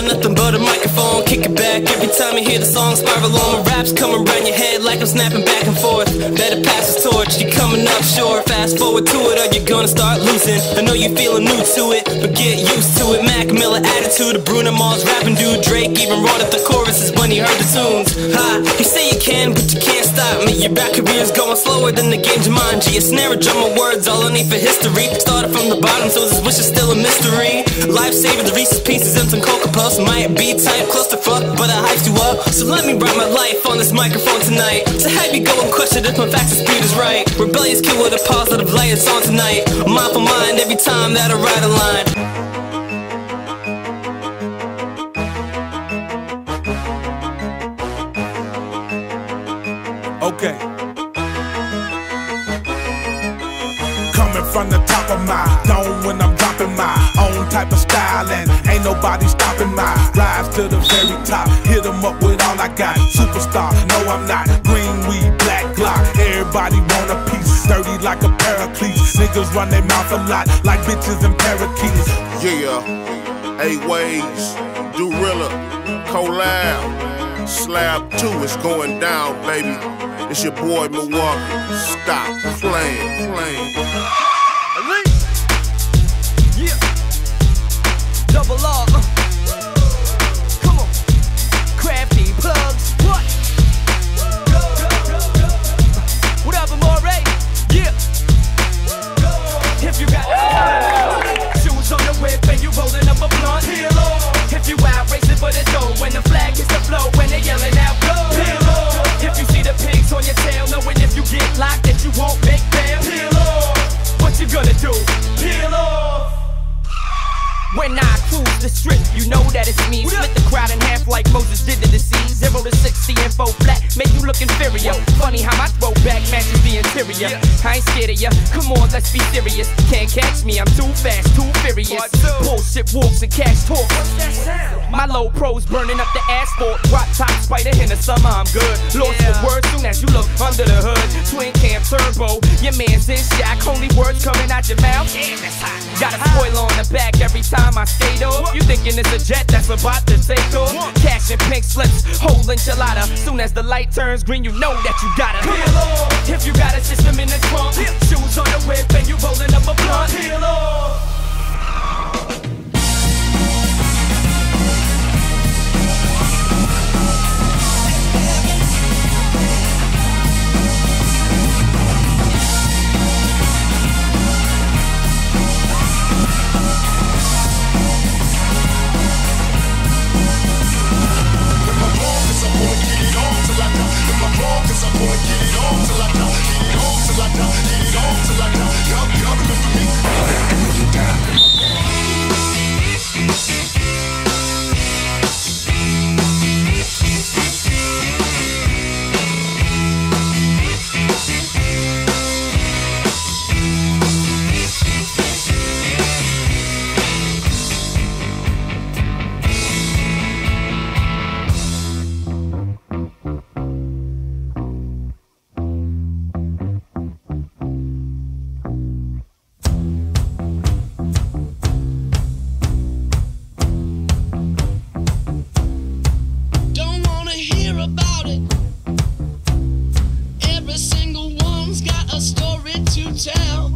Nothing but a microphone, kick it back every time you hear the song spiral on. My raps coming around your head like I'm snapping back and forth. Better pass the torch, you're coming up short. Fast forward to it or you're gonna start losing. I know you're feeling new to it, but get used to it. Mac Miller attitude, a Bruno Mars rapping dude. Drake even wrote up the choruses when he heard the tunes. Ha, you say you can, but you can't stop me. Your rap career's going slower than the game Jumanji. A snare, a drum, of words, all I need for history. Started from the bottom, so this wish is still a mystery. Lifesaver, the Reese's Pieces, and some Cocoa Puffs. Might be type clusterfuck, but I hyped you up. So let me write my life on this microphone tonight. So have you go and question if my facts and speed is right. Rebellious kid with a positive light, it's on tonight. A mindful mind every time that I write a line. Okay. Coming from the top of my dome when I'm dropping my own type of style, and ain't nobody stopping my rise to the very top. Hit 'em up with all I got. Superstar, no I'm not. Green weed, black Glock. Everybody want a piece. Sturdy like a paraclete. Niggas run their mouth a lot like bitches and parakeets. Yeah, 8 Ways, Dorilla, Collab, Slab 2 is going down, baby. It's your boy Milwaukee. Stop playing. Yeah. Double R. Come on. Crafty plugs. What? What up, Amore? Yeah. If you got shoes on the whip and you rolling up a blunt, if you out racing for the dough, when the flag hits the flow, when they yelling out go. If you see the pigs on your tail, knowing if you get locked that you won't make bail. Peel off. What you gonna do? Peel off. When I cruise the strip, you know that it's me. Split the crowd in half like Moses did to the sea. 0 to 60 and 4 flat, make you look inferior. Funny how my throwback matches the interior. I ain't scared of ya, come on, let's be serious. Can't catch me, I'm too fast, too furious. Bullshit walks and cash talk. My low pros burning up the asphalt. Drop top spider in the summer, I'm good. Lost for words soon as you look under the hood. Twin cam turbo, your man's in shock. Only words coming out your mouth. Got a spoiler on the back every time I skate off. You thinking it's a jet that's about to take off. Cash and pink slips, whole enchilada. Soon as the light turns green, you know that you gotta peel off. If you got a system in the trunk, shoes on the whip and you rolling up a blunt, peel off. Every single one's got a story to tell.